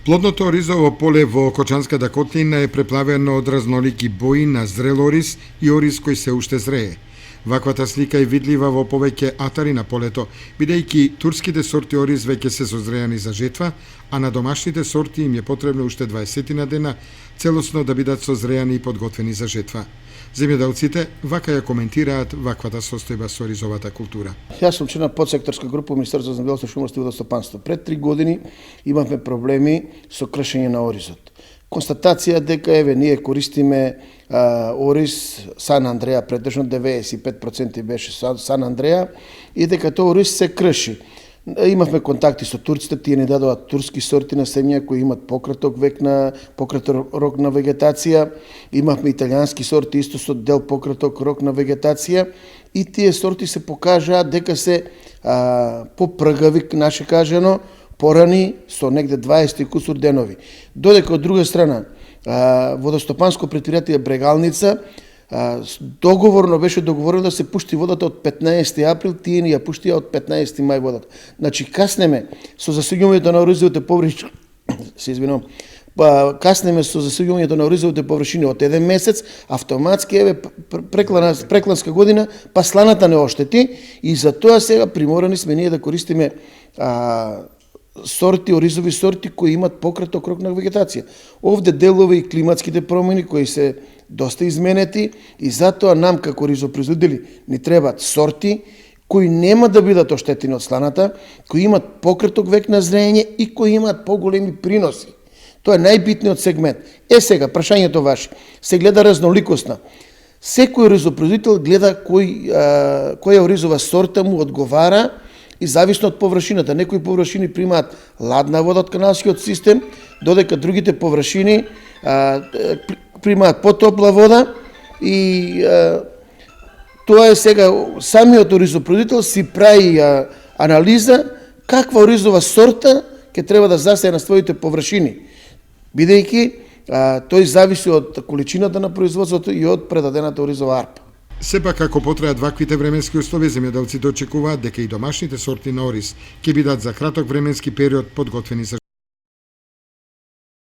Плодното оризово поле во Кочанската котлина е преплавено од разнолики бои на зрел ориз и ориз кој се уште зрее. Ваквата слика е видлива во повеќе атари на полето, бидејќи турските сорти ориз веќе се созреани за жетва, а на домашните сорти им е потребно уште 20 на дена целосно да бидат созреани и подготвени за жетва. Земјоделците вака ја коментираат ваквата состојба со оризовата култура. Јас сум член на подсекторска група во Министерството за земјоделство, шумарство и водостопанство. Пред 3 години имавме проблеми со кршење на оризот. Констатација дека ние користиме ориз Сан Андреа, претежно 95% беше Сан Андреа, и дека тој ориз се крши. Имавме контакти со турците, тие ни дадоа турски сорти на семја кои имат пократок рок на вегетација. Имавме италијански сорти исто со дел пократок рок на вегетација и тие сорти се покажаа дека се попргави, наше кажано, порани со негде 20 и кусур денови. Додека од друга страна, водостопанско претпријатие Брегалница договорно беше договорено да се пушти водата од 15 април, тие ни ја пуштија од 15 мај водата. Значи каснеме со засуѓувањето на оризовите површини, каснеме со засуѓувањето на оризовите површини од 1 месец, автоматски прекланска година, па сланата не оштети и за тоа сега приморани сме ние да користиме оризови сорти кои имат пократок рок на вегетација. Овде делови и климатските промени кои се доста изменети и затоа нам како оризопроизводители ни требаат сорти кои нема да бидат оштетени од сланата, кои имат пократок век на зрење и кои имаат поголеми приноси. Тоа е најбитниот сегмент. Сега, прашањето ваше, се гледа разноликосна. Секој оризопроизводител гледа која оризова сорта му одговара и зависно од површината. Некои површини примаат ладна вода од каналскиот систем, додека другите површини примаат потопла вода и тоа е сега самиот оризопроизводител си прави анализа каква оризова сорта ќе треба да засее на своите површини, бидејќи тој зависи од количината на производството и од предадената оризова арпа. Сепак, ако потрајат ваквите временски услови, земјоделците очекуваат дека и домашните сорти на ориз ќе бидат за краток временски период подготвени за